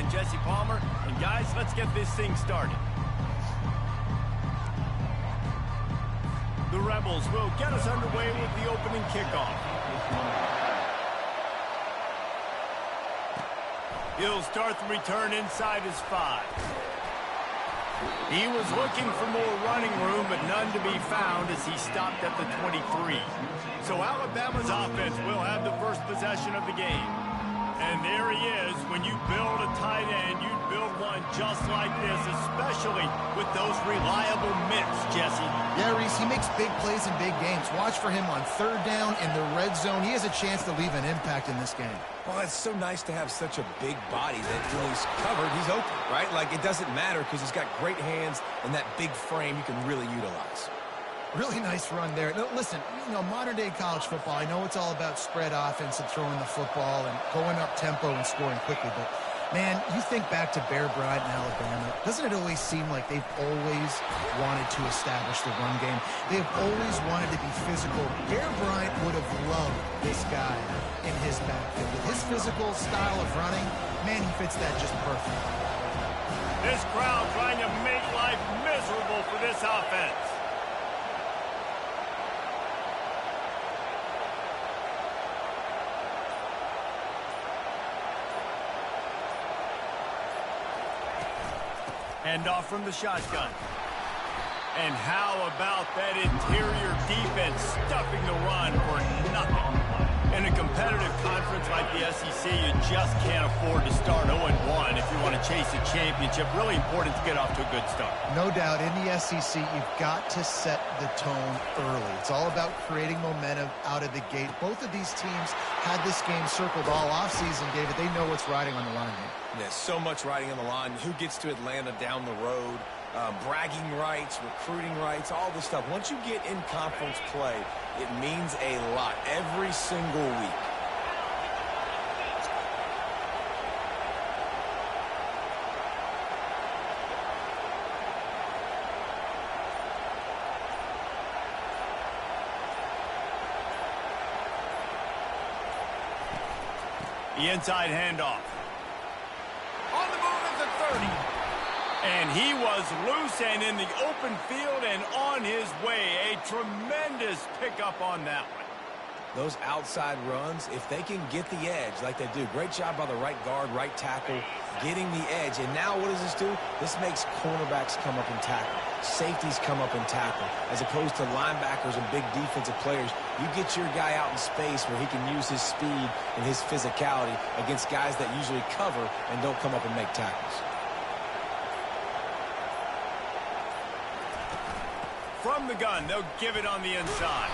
I'm Jesse Palmer, and guys, let's get this thing started. The Rebels will get us underway with the opening kickoff. He'll start the return inside his 5. He was looking for more running room, but none to be found as he stopped at the 23. So Alabama's offense will have the first possession of the game. And there he is. When you build a tight end, you build one just like this, especially with those reliable mitts, Jesse. Yeah, Reese, he makes big plays in big games. Watch for him on third down in the red zone. He has a chance to leave an impact in this game. Well, it's so nice to have such a big body that when he's covered, he's open, right? Like, it doesn't matter because he's got great hands and that big frame you can really utilize. Really nice run there. Now, listen, modern-day college football, I know it's all about spread offense and throwing the football and going up tempo and scoring quickly, but, man, you think back to Bear Bryant in Alabama, doesn't it always seem like they've always wanted to establish the run game? They've always wanted to be physical. Bear Bryant would have loved this guy in his backfield. With his physical style of running, man, he fits that just perfect. This crowd trying to make life miserable for this offense. Hand off from the shotgun. And how about that interior defense stuffing the run for nothing? In a competitive conference like the SEC, you just can't afford to start 0-1 if you want to chase a championship. Really important to get off to a good start. No doubt, in the SEC, you've got to set the tone early. It's all about creating momentum out of the gate. Both of these teams had this game circled all offseason, David. They know what's riding on the line here. There's so much riding on the line. Who gets to Atlanta down the road? Bragging rights, recruiting rights, all this stuff. Once you get in conference play, it means a lot every single week. The inside handoff. On the move at the 30. And he was loose and in the open field and on his way. A tremendous pickup on that one. Those outside runs, if they can get the edge like they do, great job by the right guard, right tackle, getting the edge. And now what does this do? This makes cornerbacks come up and tackle. Safeties come up and tackle. As opposed to linebackers and big defensive players, you get your guy out in space where he can use his speed and his physicality against guys that usually cover and don't come up and make tackles. From the gun, they'll give it on the inside.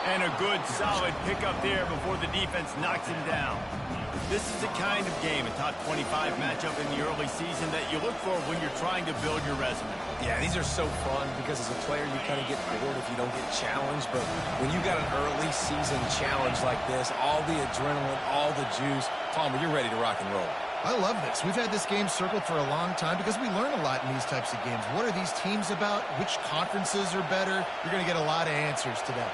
And a good, solid pickup there before the defense knocks him down. This is the kind of game, a top 25 matchup in the early season, that you look for when you're trying to build your resume. Yeah, these are so fun because as a player, you kind of get bored if you don't get challenged. But when you got an early season challenge like this, all the adrenaline, all the juice, Palmer, you're ready to rock and roll. I love this. We've had this game circled for a long time because we learn a lot in these types of games. What are these teams about? Which conferences are better? You're going to get a lot of answers today.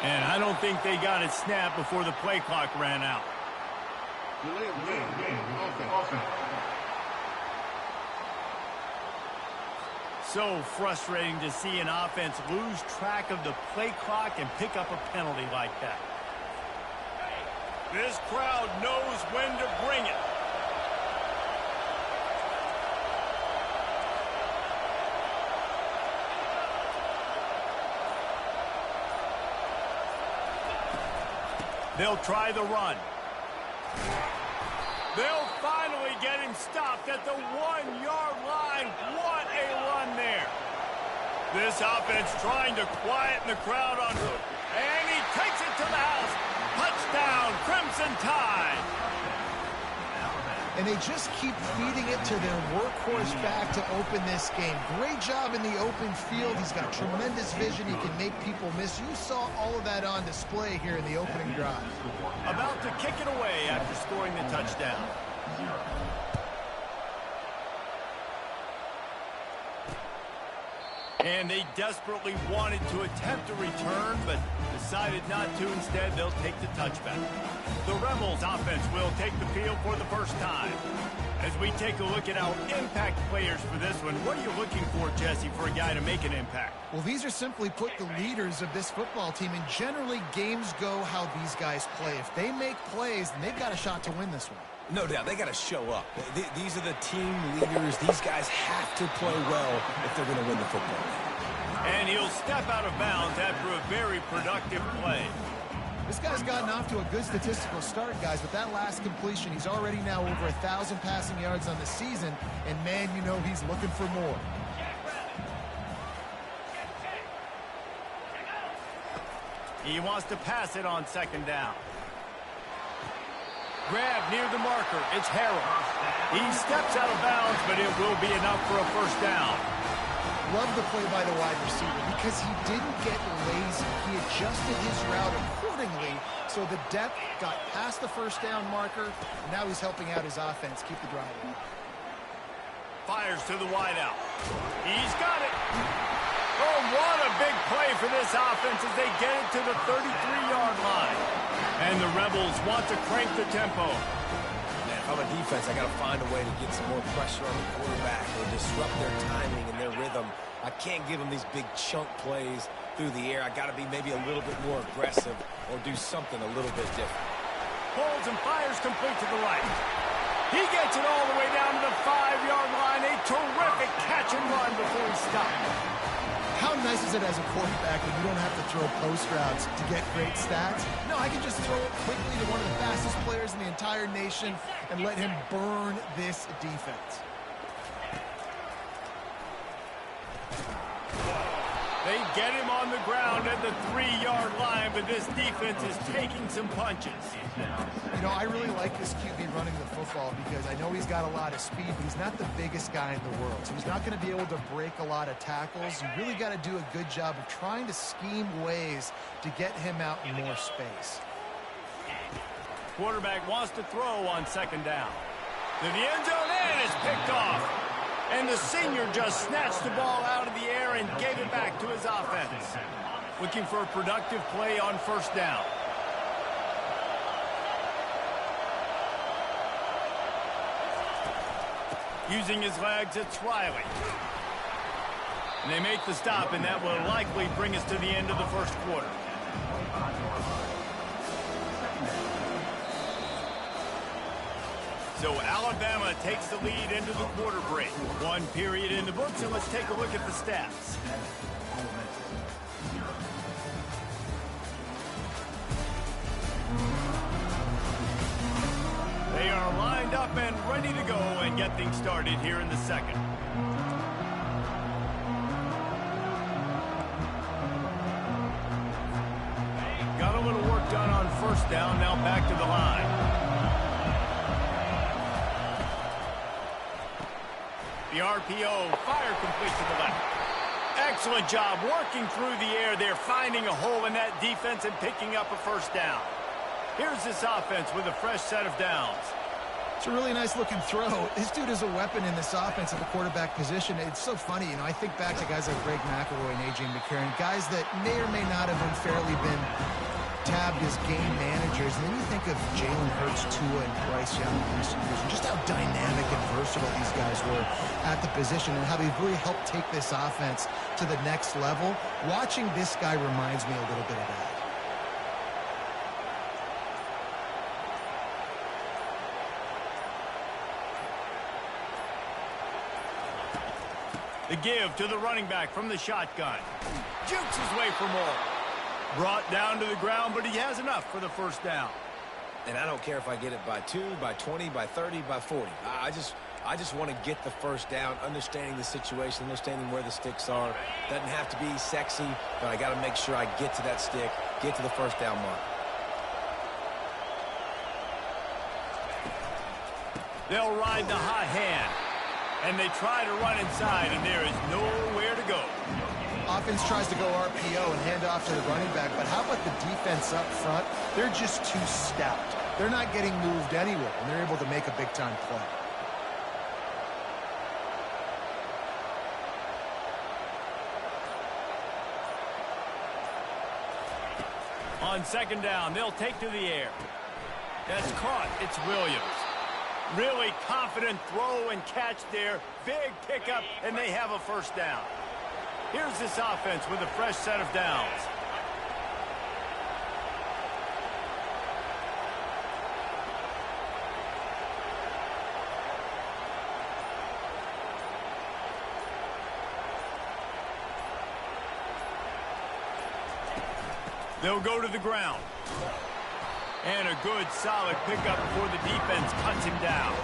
And I don't think they got it snapped before the play clock ran out. So frustrating to see an offense lose track of the play clock and pick up a penalty like that. This crowd knows when to bring it. They'll try the run. They'll finally get him stopped at the 1-yard line. What a run there. This offense trying to quieten the crowd on foot. And he takes it to the house. Touchdown, Crimson Tide. And they just keep feeding it to their workhorse back to open this game. Great job in the open field. He's got tremendous vision. He can make people miss. You saw all of that on display here in the opening drive. About to kick it away after scoring the touchdown. And they desperately wanted to attempt a return, but decided not to. Instead, they'll take the touchback. The Rebels offense will take the field for the first time. As we take a look at our impact players for this one, what are you looking for, Jesse, for a guy to make an impact? Well, these are simply put the leaders of this football team, and generally games go how these guys play. If they make plays, then they've got a shot to win this one. No doubt, they got to show up. These are the team leaders. These guys have to play well if they're going to win the football game. And he'll step out of bounds after a very productive play. This guy's gotten off to a good statistical start, guys. With that last completion, he's already now over 1,000 passing yards on the season, and man, you know he's looking for more. He wants to pass it on second down. Grab near the marker. It's Harrell. He steps out of bounds, but it will be enough for a first down. Love the play by the wide receiver because he didn't get lazy. He adjusted his route accordingly, so the depth got past the first down marker. Now he's helping out his offense keep the drive going. Fires to the wideout. He's got it. Oh, what a big play for this offense as they get it to the 33-yard line. And the Rebels want to crank the tempo. Man, if I'm a defense, I got to find a way to get some more pressure on the quarterback or disrupt their timing and their rhythm. I can't give them these big chunk plays through the air. I got to be maybe a little bit more aggressive or do something a little bit different. Holds and fires complete to the right. He gets it all the way down to the 5-yard line. A terrific catch and run before he stopped. How nice is it as a quarterback when you don't have to throw post routes to get great stats? No, I can just throw it quickly to one of the fastest players in the entire nation and let him burn this defense. They get him on the ground at the 3-yard line, but this defense is taking some punches. You know, I really like this QB running the football because I know he's got a lot of speed, but he's not the biggest guy in the world. So he's not going to be able to break a lot of tackles. You really got to do a good job of trying to scheme ways to get him out in more space. Quarterback wants to throw on second down. To the end zone, and it's picked off. And the senior just snatched the ball out of the air and gave it back to his offense. Looking for a productive play on first down. Using his legs, it's Riley. And they make the stop, and that will likely bring us to the end of the first quarter. So Alabama takes the lead into the quarter break. One period in the books, and let's take a look at the stats. They are lined up and ready to go and get things started here in the second. Got a little work done on first down, now back to the line. The RPO, fire complete to the left. Excellent job working through the air there, finding a hole in that defense and picking up a first down. Here's this offense with a fresh set of downs. It's a really nice looking throw. This dude is a weapon in this offense at the quarterback position. It's so funny, you know, I think back to guys like Greg McElroy and A.J. McCarron, guys that may or may not have unfairly been tabbed as game managers. And then you think of Jalen Hurts, Tua, and Bryce Young in recent years, and just how dynamic and versatile these guys were at the position and how they've really helped take this offense to the next level. Watching this guy reminds me a little bit of that. The give to the running back from the shotgun. Jukes his way for more. Brought down to the ground, but he has enough for the first down. And I don't care if I get it by 2, by 20, by 30, by 40. I just want to get the first down, understanding the situation, understanding where the sticks are. Doesn't have to be sexy, but I got to make sure I get to that stick, get to the first down mark. They'll ride the hot hand. And they try to run inside, and there is nowhere to go. Offense tries to go RPO and hand off to the running back, but how about the defense up front? They're just too stout. They're not getting moved anywhere, and they're able to make a big-time play. On second down, they'll take to the air. That's caught. It's Williams. Really confident throw and catch there. Big pickup, and they have a first down. Here's this offense with a fresh set of downs. They'll go to the ground. And a good, solid pickup before the defense cuts him down.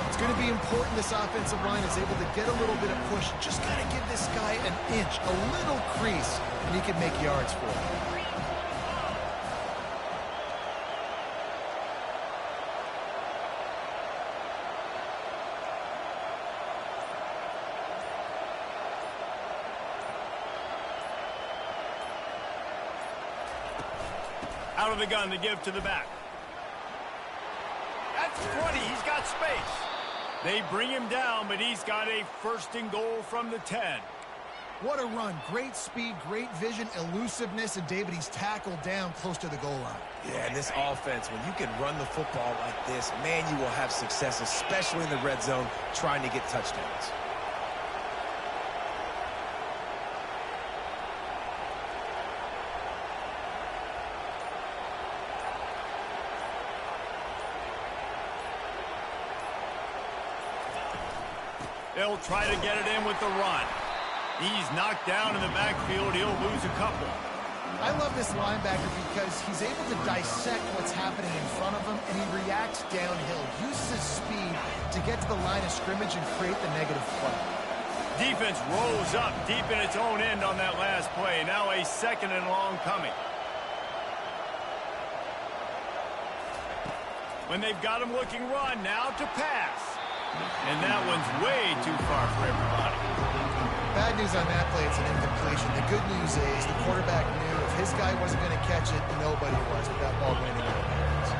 It's going to be important this offensive line is able to get a little bit of push. Just got to give this guy an inch, a little crease, and he can make yards for it. Out of the gun to give to the back. That's 20. He's got space. They bring him down, but he's got a first and goal from the 10. What a run. Great speed, great vision, elusiveness, and David, he's tackled down close to the goal line. Yeah, and this offense, when you can run the football like this, man, you will have success, especially in the red zone, trying to get touchdowns. They'll try to get it in with the run. He's knocked down in the backfield. He'll lose a couple. I love this linebacker because he's able to dissect what's happening in front of him, and he reacts downhill, uses his speed to get to the line of scrimmage and create the negative play. Defense rolls up deep in its own end on that last play. Now a second and long coming. When they've got him looking run, now to pass. And that one's way too far for everybody. Bad news on that play, it's an incompletion. The good news is the quarterback knew if his guy wasn't going to catch it, nobody was with that ball going into their hands.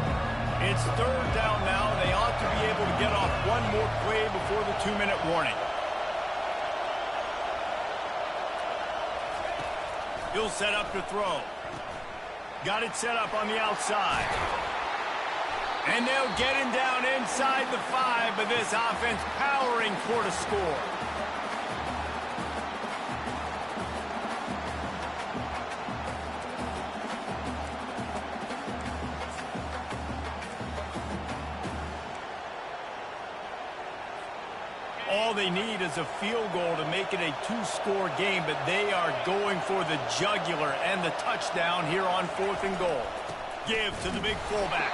It's third down now. They ought to be able to get off one more play before the 2-minute warning. He'll set up to throw. Got it set up on the outside. And they'll get him down inside the 5, but this offense powering for the score. All they need is a field goal to make it a 2-score game, but they are going for the jugular and the touchdown here on 4th and goal. Give to the big fullback.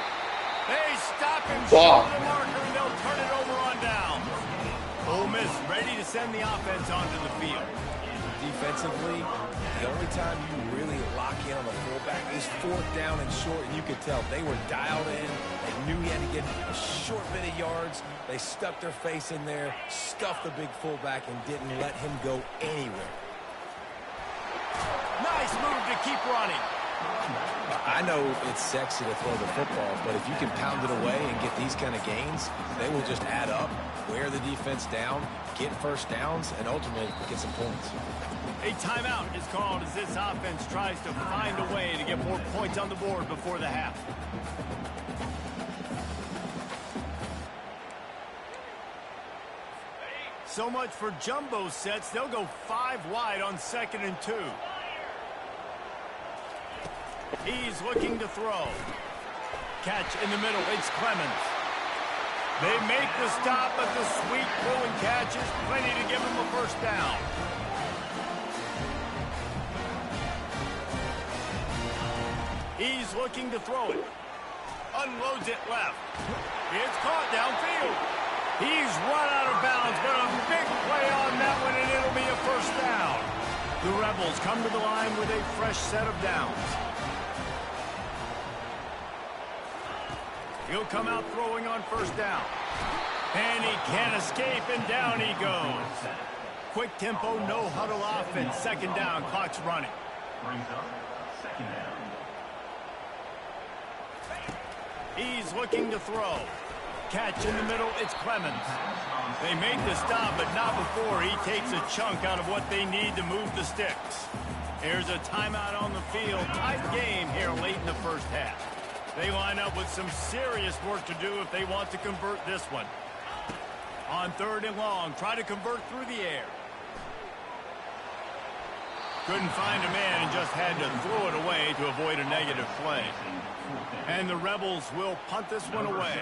They stop him short of the marker, and they'll turn it over on down. Ole Miss ready to send the offense onto the field. Defensively, the only time you really lock in on the fullback is 4th down and short, and you could tell they were dialed in. They knew he had to get a short bit of yards. They stuck their face in there, stuffed the big fullback, and didn't let him go anywhere. Nice move to keep running. I know it's sexy to throw the football, but if you can pound it away and get these kind of gains, they will just add up, wear the defense down, get first downs, and ultimately get some points. A timeout is called as this offense tries to find a way to get more points on the board before the half. So much for jumbo sets. They'll go 5 wide on 2nd and 2. He's looking to throw. Catch in the middle. It's Clemens. They make the stop, but the sweet throw and catch is plenty to give him a first down. He's looking to throw it. Unloads it left. It's caught downfield. He's run out of bounds, but a big play on that one, and it'll be a first down. The Rebels come to the line with a fresh set of downs. He'll come out throwing on first down. And he can't escape, and down he goes. Quick tempo, no huddle offense. 2nd down, clock's running. Brings up 2nd down. He's looking to throw. Catch in the middle, it's Clemens. They make the stop, but not before he takes a chunk out of what they need to move the sticks. Here's a timeout on the field. Tight game here late in the first half. They line up with some serious work to do if they want to convert this one. On 3rd and long, try to convert through the air. Couldn't find a man and just had to throw it away to avoid a negative play. And the Rebels will punt this one away.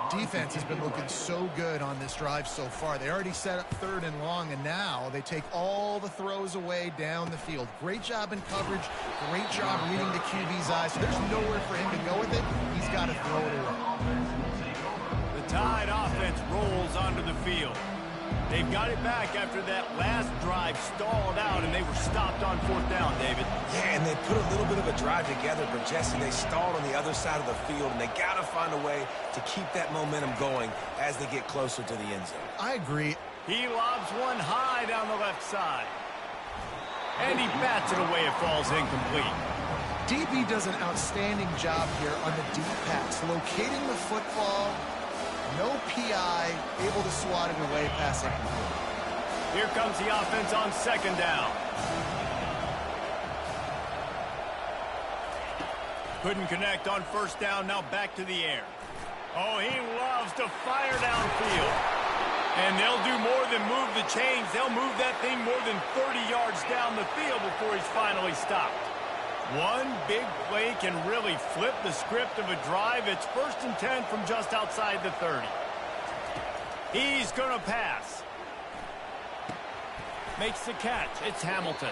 Defense has been looking so good on this drive so far. They already set up 3rd and long, and now they take all the throws away down the field. Great job in coverage. Great job reading the QB's eyes. So there's nowhere for him to go with it. He's got to throw it away. The Tide offense rolls onto the field. They've got it back after that last drive stalled out, and they were stopped on 4th down, David. Yeah, and they put a little bit of a drive together, but Jesse, they stalled on the other side of the field, and they got to find a way to keep that momentum going as they get closer to the end zone. I agree. He lobs one high down the left side. And he bats it away. It falls incomplete. DB does an outstanding job here on the deep pass, locating the football. No PI, able to swat it away, pass incomplete. Here comes the offense on 2nd down. Couldn't connect on 1st down, now back to the air. Oh, he loves to fire downfield. And they'll do more than move the chains. They'll move that thing more than 30 yards down the field before he's finally stopped. One big play can really flip the script of a drive. It's 1st and 10 from just outside the 30. He's going to pass. Makes the catch. It's Hamilton.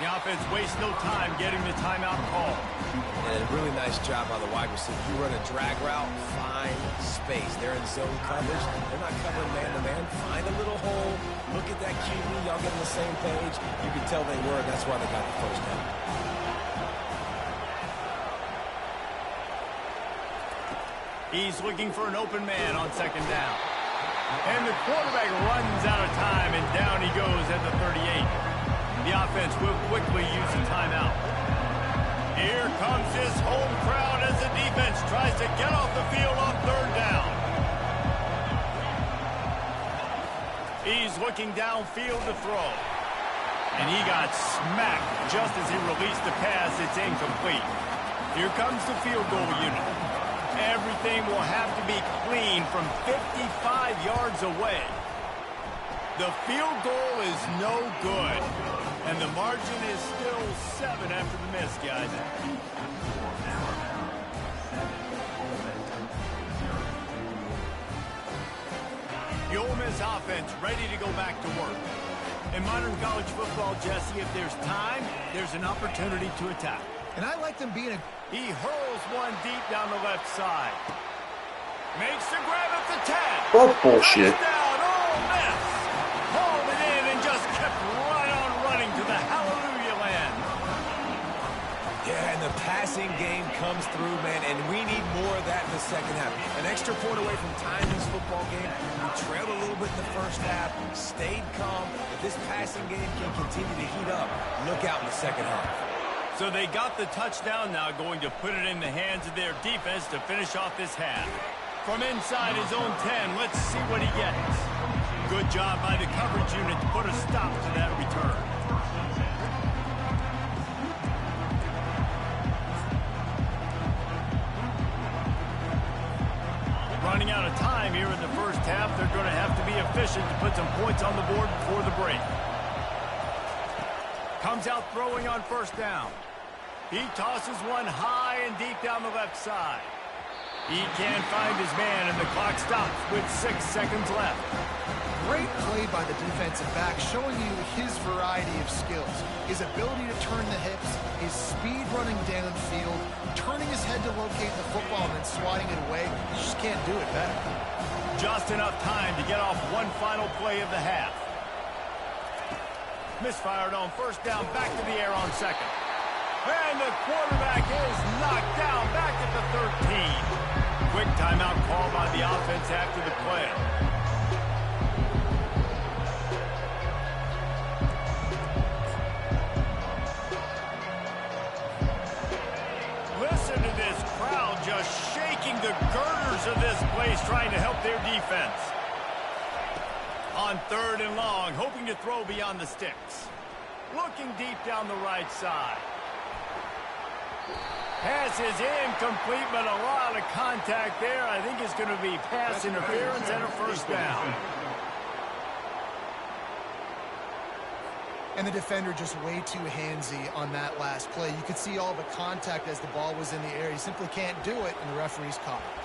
The offense wastes no time getting the timeout call. And a really nice job by the wide receiver. You run a drag route, find space. They're in zone coverage. They're not covering man-to-man. Find a little hole. Look at that QB. Y'all get on the same page. You can tell they were. That's why they got the 1st down. He's looking for an open man on 2nd down. And the quarterback runs out of time, and down he goes at the 38. The offense will quickly use a timeout. Here comes his home crowd as the defense tries to get off the field on 3rd down. He's looking downfield to throw. And he got smacked just as he released the pass. It's incomplete. Here comes the field goal unit. Everything will have to be clean from 55 yards away. The field goal is no good. And the margin is still 7 after the miss, guys. The Ole Miss offense ready to go back to work. In modern college football, Jesse, if there's time, there's an opportunity to attack. And I like them being a... He hurls one deep down the left side. Makes the grab at the 10. Oh, bullshit. Touchdown, Ole Miss. Hauled it in and just kept right on running to the hallelujah land. Yeah, and the passing game comes through, man, and we need more of that in the 2nd half. An extra point away from tying this football game. We trailed a little bit in the 1st half, stayed calm. If this passing game can continue to heat up, look out in the 2nd half. So they got the touchdown now, going to put it in the hands of their defense to finish off this half. From inside his own 10, let's see what he gets. Good job by the coverage unit to put a stop to that return. Running out of time here in the 1st half, they're going to have to be efficient to put some points on the board before the break. Comes out throwing on 1st down. He tosses one high and deep down the left side. He can't find his man, and the clock stops with 6 seconds left. Great play by the defensive back, showing you his variety of skills. His ability to turn the hips, his speed running downfield, turning his head to locate the football and then swatting it away. You just can't do it better. Just enough time to get off one final play of the half. Misfired on 1st down, back to the air on 2nd. And the quarterback is knocked down back at the 13. Quick timeout call by the offense after the play. Listen to this crowd just shaking the girders receivers of this place trying to help their defense. On 3rd and long, hoping to throw beyond the sticks. Looking deep down the right side. Pass is incomplete, but a lot of contact there. I think it's going to be pass interference and a first down. And the defender just way too handsy on that last play. You could see all the contact as the ball was in the air. He simply can't do it, and the referee's caught it.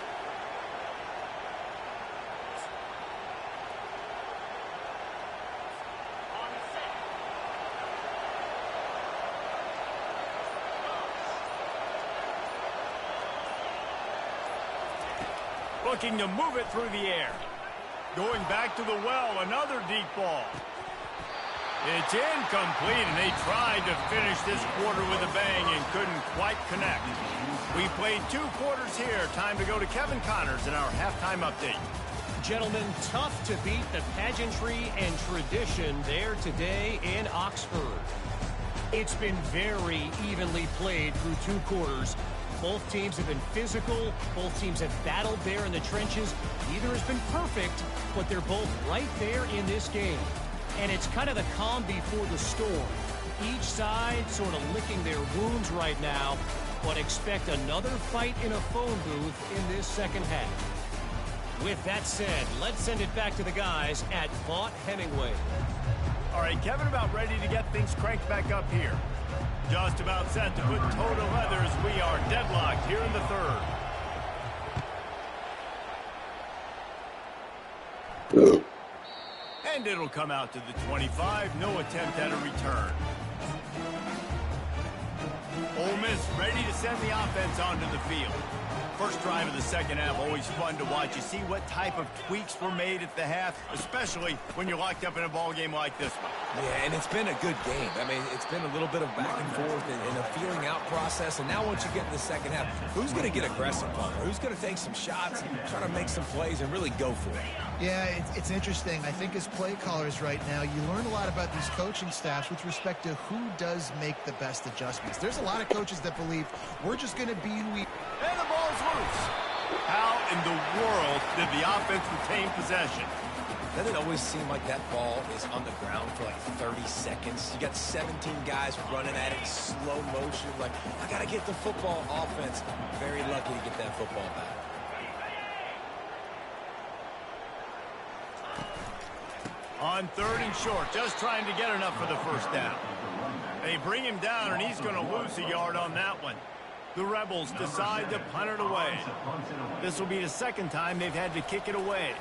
Looking to move it through the air. Going back to the well, another deep ball. It's incomplete, and they tried to finish this quarter with a bang and couldn't quite connect. We played 2 quarters here. Time to go to Kevin Connors in our halftime update. Gentlemen, tough to beat the pageantry and tradition there today in Oxford. It's been very evenly played through 2 quarters. Both teams have been physical. Both teams have battled there in the trenches. Neither has been perfect, but they're both right there in this game. And it's kind of the calm before the storm. Each side sort of licking their wounds right now, but expect another fight in a phone booth in this second half. With that said, let's send it back to the guys at Vaught Hemingway. All right, Kevin, about ready to get things cranked back up here. Just about set to put toe to leather as we are deadlocked here in the 3rd. And it'll come out to the 25. No attempt at a return. Ole Miss ready to send the offense onto the field. First drive of the second half, always fun to watch. You see what type of tweaks were made at the half, especially when you're locked up in a ball game like this one. Yeah, and it's been a good game. I mean, it's been a little bit of back and forth and a feeling out process. And now once you get in the second half, who's going to get aggressive, Palmer? Who's going to take some shots, try to make some plays, and really go for it? Yeah, it's interesting. I think as play callers right now, you learn a lot about these coaching staffs with respect to who does make the best adjustments. There's a lot of coaches that believe we're just going to be who we... And the ball's loose. How in the world did the offense retain possession? Doesn't it always seem like that ball is on the ground for like 30 seconds? You got 17 guys running at it in slow motion. Like, I got to get the football. Offense very lucky to get that football back. On 3rd and short, just trying to get enough for the first down. They bring him down, and he's going to lose a yard on that one. The Rebels decide to punt it away. This will be the second time they've had to kick it away.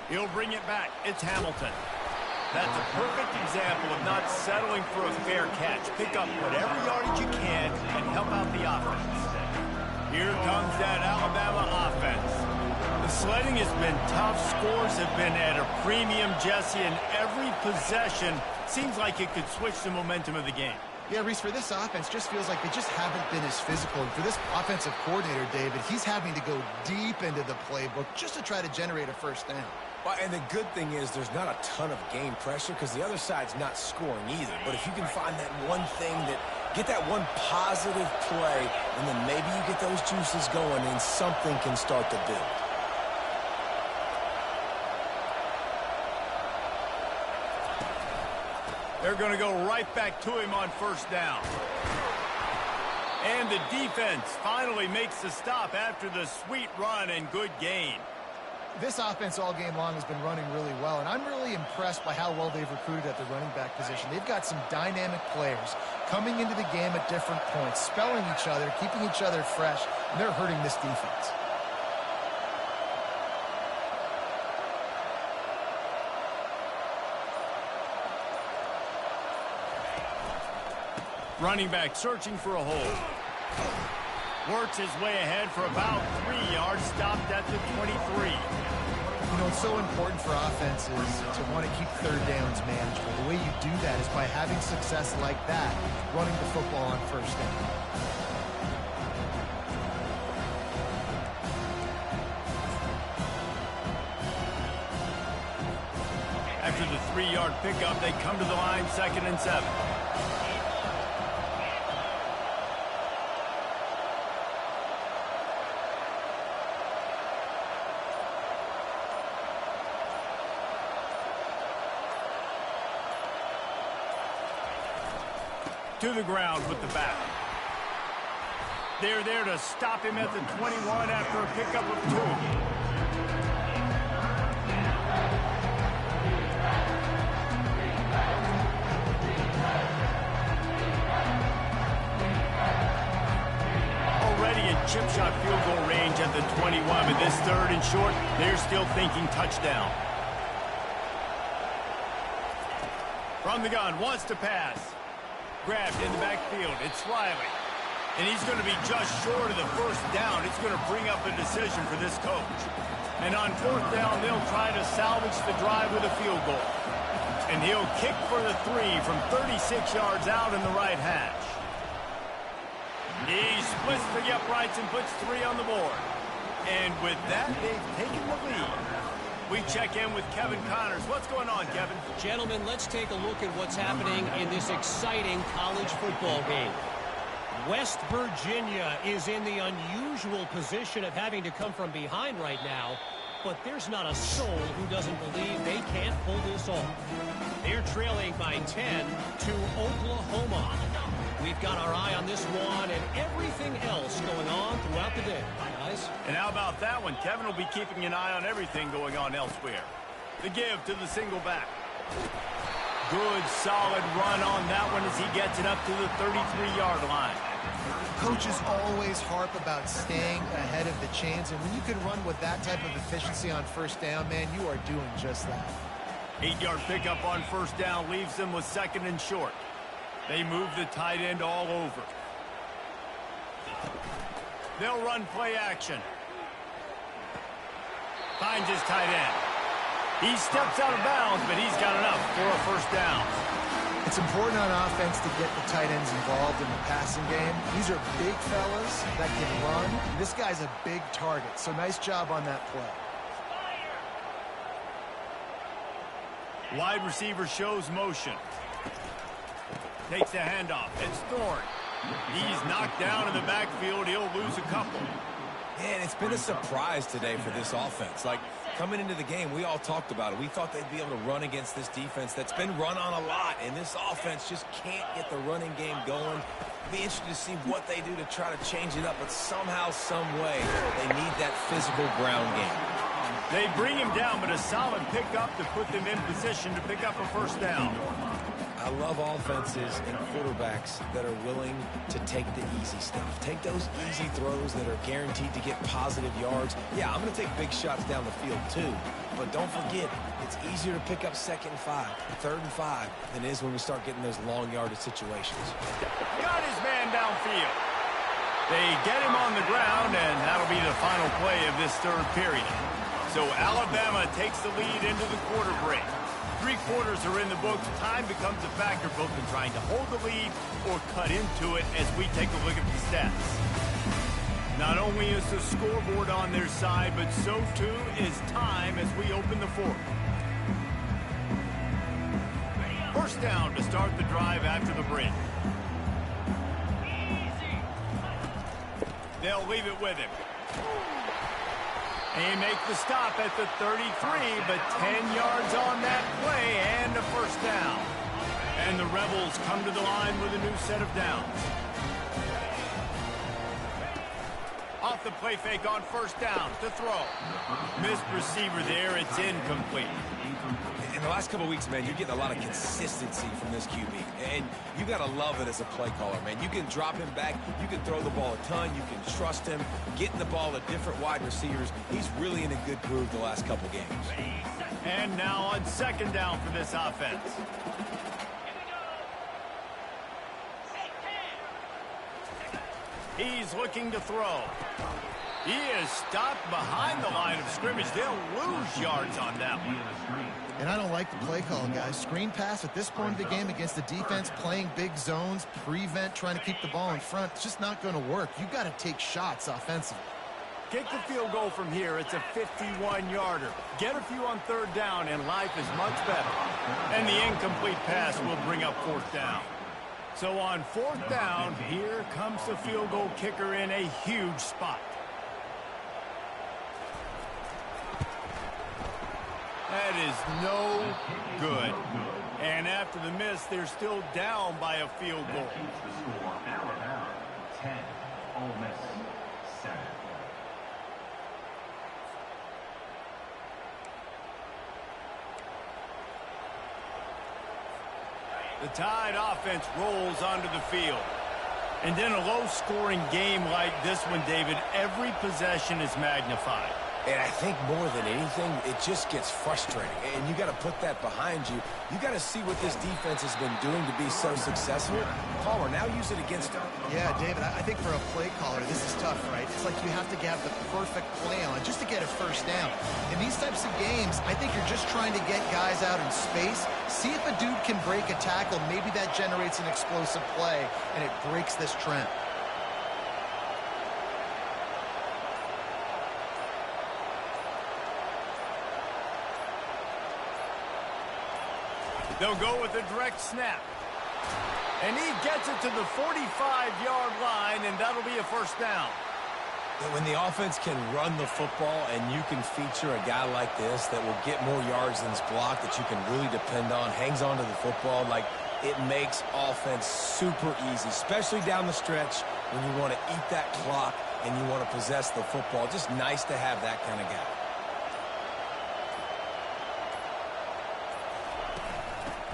He'll bring it back. It's Hamilton. That's a perfect example of not settling for a fair catch. Pick up whatever yardage you can and help out the offense. Here comes that Alabama offense. The sledding has been tough. Scores have been at a premium, Jesse, and every possession seems like it could switch the momentum of the game. Yeah, Reese, for this offense, just feels like they just haven't been as physical. And for this offensive coordinator, David, he's having to go deep into the playbook just to try to generate a first down. Well, and the good thing is there's not a ton of game pressure because the other side's not scoring either. But if you can find that one thing get that one positive play, and then maybe you get those juices going and something can start to build. They're going to go right back to him on first down. And the defense finally makes the stop after the sweet run and good gain. This offense all game long has been running really well, and I'm really impressed by how well they've recruited at the running back position. They've got some dynamic players coming into the game at different points, spelling each other, keeping each other fresh, and they're hurting this defense. Running back searching for a hole. Works his way ahead for about 3 yards, stopped at the 23. You know, it's so important for offenses to want to keep third downs manageable. The way you do that is by having success like that, running the football on first down. After the 3-yard pickup, they come to the line, 2nd and 7. to the ground with the back. They're there to stop him at the 21 after a pickup of 2. Already in chip shot field goal range at the 21, but this 3rd and short, they're still thinking touchdown. From the gun, wants to pass. Grabbed in the backfield. It's Riley. And he's going to be just short of the first down. It's going to bring up a decision for this coach. And on 4th down, they'll try to salvage the drive with a field goal. And he'll kick for the 3 from 36 yards out in the right hash. He splits the uprights and puts 3 on the board. And with that, they've taken the lead. We check in with Kevin Connors. What's going on, Kevin? Gentlemen, let's take a look at what's happening in this exciting college football game. West Virginia is in the unusual position of having to come from behind right now, but there's not a soul who doesn't believe they can't pull this off. They're trailing by 10 to Oklahoma. We've got our eye on this one and everything else going on throughout the day, guys. And how about that one? Kevin will be keeping an eye on everything going on elsewhere. The give to the single back. Good, solid run on that one as he gets it up to the 33-yard line. Coaches always harp about staying ahead of the chains, and when you can run with that type of efficiency on 1st down, man, you are doing just that. 8-yard pickup on 1st down leaves them with 2nd and short. They move the tight end all over. They'll run play action. Finds his tight end. He steps out of bounds, but he's got enough for a 1st down. It's important on offense to get the tight ends involved in the passing game. These are big fellas that can run. This guy's a big target, so nice job on that play. Wide receiver shows motion. Takes the handoff. It's Thorne. He's knocked down in the backfield. He'll lose a couple. Man, it's been a surprise today for this offense. Like, coming into the game, we all talked about it. We thought they'd be able to run against this defense that's been run on a lot, and this offense just can't get the running game going. Be interested to see what they do to try to change it up, but somehow, some way, they need that physical ground game. They bring him down, but a solid pickup to put them in position to pick up a 1st down. I love offenses and quarterbacks that are willing to take the easy stuff. Take those easy throws that are guaranteed to get positive yards. Yeah, I'm going to take big shots down the field too, but don't forget, it's easier to pick up 2nd and 5, 3rd and 5 than it is when we start getting those long yardage situations. Got his man downfield. They get him on the ground, and that'll be the final play of this 3rd period. So Alabama takes the lead into the quarter break. 3 quarters are in the books. Time becomes a factor, both in trying to hold the lead or cut into it as we take a look at the stats. Not only is the scoreboard on their side, but so too is time as we open the 4th. 1st down to start the drive after the break. They'll leave it with him. They make the stop at the 33, but 10 yards on that play and a 1st down. And the Rebels come to the line with a new set of downs. Off the play fake on 1st down to throw. Missed receiver there, it's incomplete. In the last couple of weeks, man, you're getting a lot of consistency from this QB. And you got to love it as a play caller, man. You can drop him back. You can throw the ball a ton. You can trust him. Getting the ball to different wide receivers. He's really in a good groove the last couple games. And now on 2nd down for this offense. He's looking to throw. He is stopped behind the line of scrimmage. They'll lose yards on that one. And I don't like the play call, guys. Screen pass at this point of the game against the defense, playing big zones, prevent, trying to keep the ball in front. It's just not going to work. You've got to take shots offensively. Kick the field goal from here. It's a 51-yarder. Get a few on 3rd down, and life is much better. And the incomplete pass will bring up 4th down. So on 4th down, here comes the field goal kicker in a huge spot. That is no good. And after the miss, they're still down by a field goal. The score, Alabama 10, Ole Miss 7. The Tide offense rolls onto the field. And in a low-scoring game like this one, David, every possession is magnified. And I think more than anything, it just gets frustrating. And you got to put that behind you. You got to see what this defense has been doing to be so successful. Palmer, now use it against them. Yeah, David, I think for a play caller, this is tough, right? It's like you have to have the perfect play on just to get a first down. In these types of games, I think you're just trying to get guys out in space, see if a dude can break a tackle. Maybe that generates an explosive play, and it breaks this trend. They'll go with a direct snap. And he gets it to the 45-yard line, and that'll be a first down. When the offense can run the football and you can feature a guy like this that will get more yards than his block, that you can really depend on, hangs on to the football, like it makes offense super easy, especially down the stretch when you want to eat that clock and you want to possess the football. Just nice to have that kind of guy.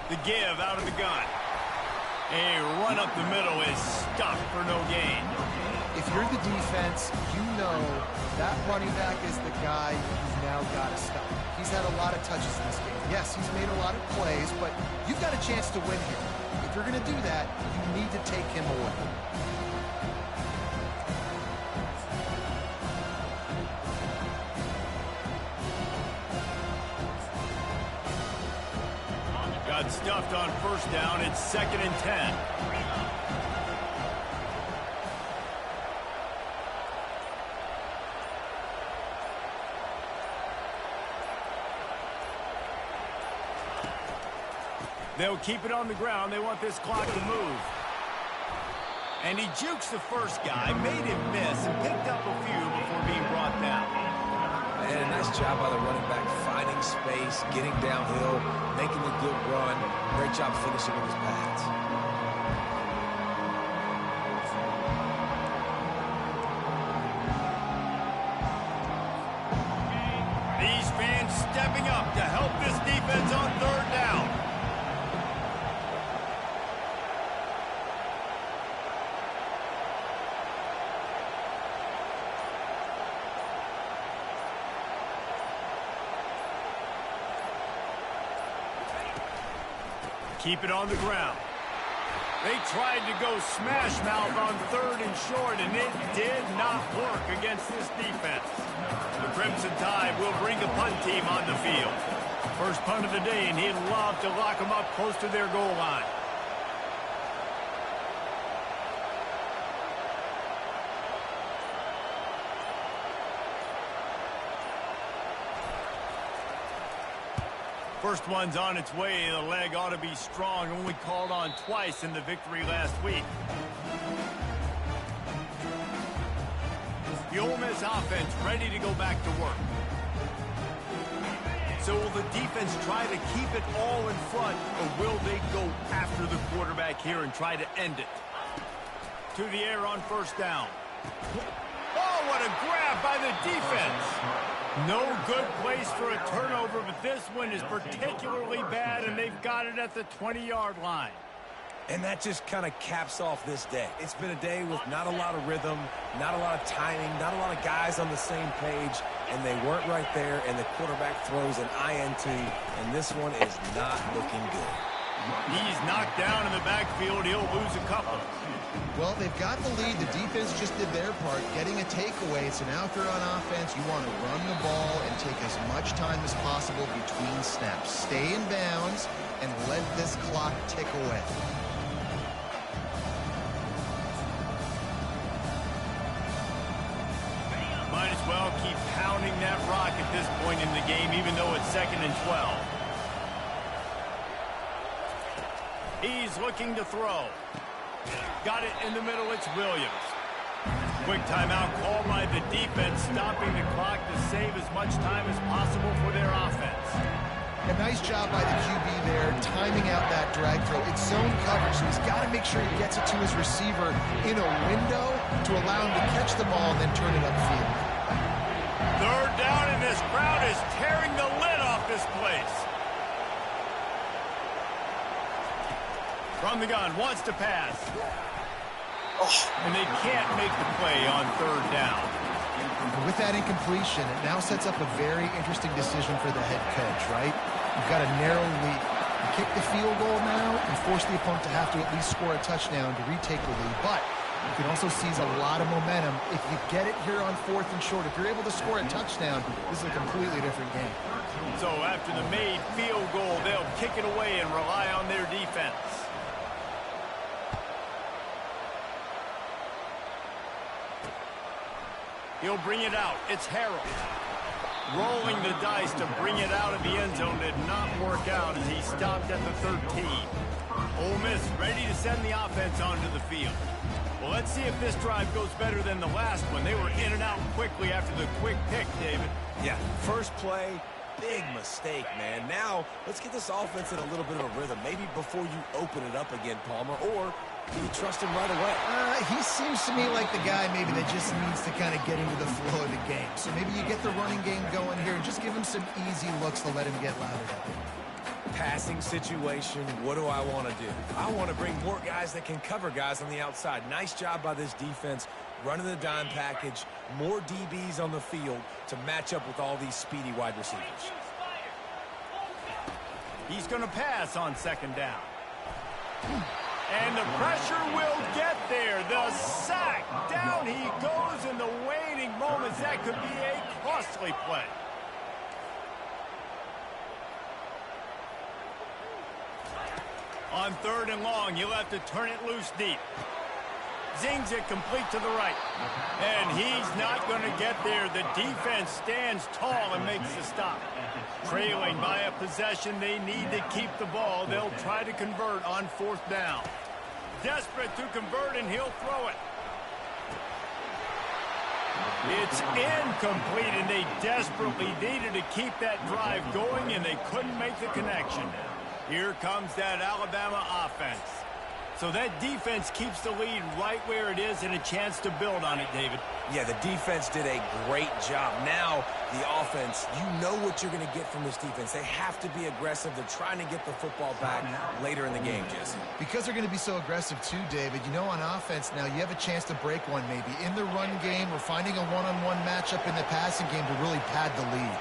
The give out of the gun. A run up the middle is stopped for no gain. If you're the defense, you know that running back is the guy you've now got to stop. He's had a lot of touches in this game. Yes, he's made a lot of plays, but you've got a chance to win here. If you're going to do that, you need to take him away. Got stuffed on first down. It's 2nd and 10. They'll keep it on the ground. They want this clock to move. And he jukes the first guy, made him miss, and picked up a few before being brought down. And a nice job by the running back, finding space, getting downhill, making the good run. Great job finishing with his pads. These fans stepping up to help this defense on 3rd down. Keep it on the ground. They tried to go smash mouth on 3rd and short, and it did not work against this defense. The Crimson Tide will bring the punt team on the field. First punt of the day, and he'd love to lock them up close to their goal line. First one's on its way. The leg ought to be strong. Only called on twice in the victory last week. The Ole Miss offense ready to go back to work. So will the defense try to keep it all in front, or will they go after the quarterback here and try to end it? To the air on first down. Oh, what a grab by the defense. No good place for a turnover, but this one is particularly bad, and they've got it at the 20-yard line. And that just kind of caps off this day. It's been a day with not a lot of rhythm, not a lot of timing, not a lot of guys on the same page, and they weren't right there, and the quarterback throws an INT, and this one is not looking good. He's knocked down in the backfield. He'll lose a couple. Well, they've got the lead. The defense just did their part, getting a takeaway. So now if you're on offense, you want to run the ball and take as much time as possible between snaps. Stay in bounds and let this clock tick away. Might as well keep pounding that rock at this point in the game, even though it's 2nd and 12. He's looking to throw. Got it in the middle. It's Williams. Quick timeout called by the defense, stopping the clock to save as much time as possible for their offense. A nice job by the QB there, timing out that drag throw. It's zone coverage, so he's got to make sure he gets it to his receiver in a window to allow him to catch the ball and then turn it upfield. Third down, and this crowd is tearing the lid off this place. From the gun, wants to pass. And they can't make the play on third down. And with that incompletion, it now sets up a very interesting decision for the head coach, right? You've got a narrow lead. You kick the field goal now and force the opponent to have to at least score a touchdown to retake the lead. But you can also seize a lot of momentum if you get it here on 4th and short. If you're able to score a touchdown, this is a completely different game. So after the made field goal, they'll kick it away and rely on their defense. He'll bring it out. It's Harrell. Rolling the dice to bring it out of the end zone did not work out as he stopped at the 13. Ole Miss ready to send the offense onto the field. Well, let's see if this drive goes better than the last one. They were in and out quickly after the quick pick, David. Yeah, first play, big mistake, man. Now, let's get this offense in a little bit of a rhythm. Maybe before you open it up again, Palmer, or do you trust him right away? He seems to me like the guy maybe that just needs to kind of get into the flow of the game. So maybe you get the running game going here and just give him some easy looks to let him get louder. Passing situation, what do I want to do? I want to bring more guys that can cover guys on the outside. Nice job by this defense, running the dime package, more DBs on the field to match up with all these speedy wide receivers. He's going to pass on second down. And the pressure will get there. The sack. Down he goes in the waning moments. That could be a costly play. On third and long, you'll have to turn it loose deep. Zings it complete to the right. And he's not going to get there. The defense stands tall and makes the stop. Trailing by a possession, they need to keep the ball. They'll try to convert on 4th down. Desperate to convert, and he'll throw it. It's incomplete, and they desperately needed to keep that drive going, and they couldn't make the connection. Here comes that Alabama offense. So that defense keeps the lead right where it is and a chance to build on it, David. Yeah, the defense did a great job. Now, the offense, you know what you're going to get from this defense. They have to be aggressive. They're trying to get the football back later in the game, Jesse. Because they're going to be so aggressive too, David, you know, on offense now, you have a chance to break one maybe. In the run game, or finding a one-on-one matchup in the passing game to really pad the lead.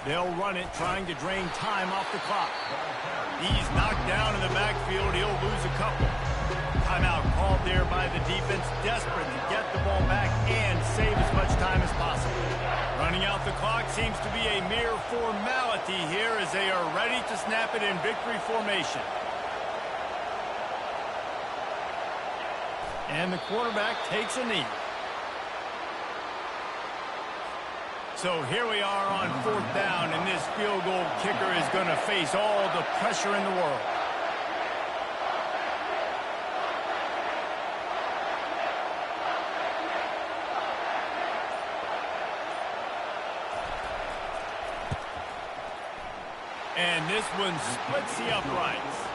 They'll run it, trying to drain time off the clock. He's knocked down in the backfield. He'll lose a couple. Timeout called there by the defense, desperate to get the ball back and save as much time as possible. Running out the clock seems to be a mere formality here as they are ready to snap it in victory formation. And the quarterback takes a knee. So here we are on 4th down, and this field goal kicker is going to face all the pressure in the world. And this one splits the uprights.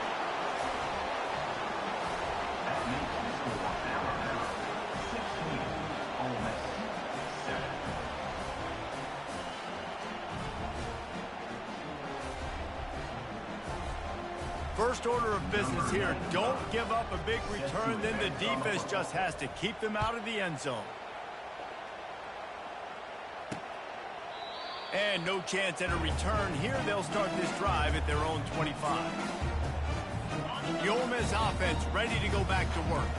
First order of business here, don't give up a big return, then the defense just has to keep them out of the end zone. And no chance at a return here. They'll start this drive at their own 25. The Ole Miss offense ready to go back to work.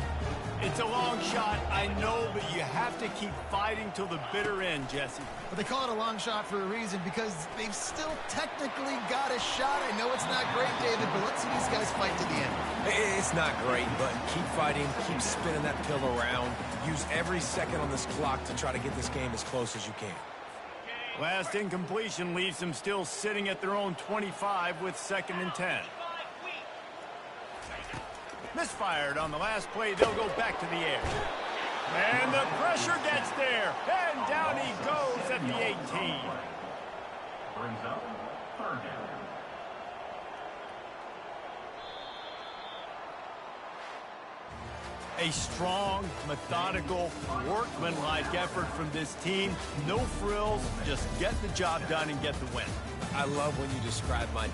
It's a long shot, I know, but you have to keep fighting till the bitter end, Jesse. But they call it a long shot for a reason, because they've still technically got a shot. I know it's not great, David, but let's see these guys fight to the end. It's not great, but keep fighting, keep spinning that pill around. Use every second on this clock to try to get this game as close as you can. Last incompletion leaves them still sitting at their own 25 with 2nd and 10. Misfired on the last play. They'll go back to the air. And the pressure gets there. And down he goes at the 18. Brings up third down. A strong, methodical, workmanlike effort from this team. No frills, just get the job done and get the win. I love when you describe my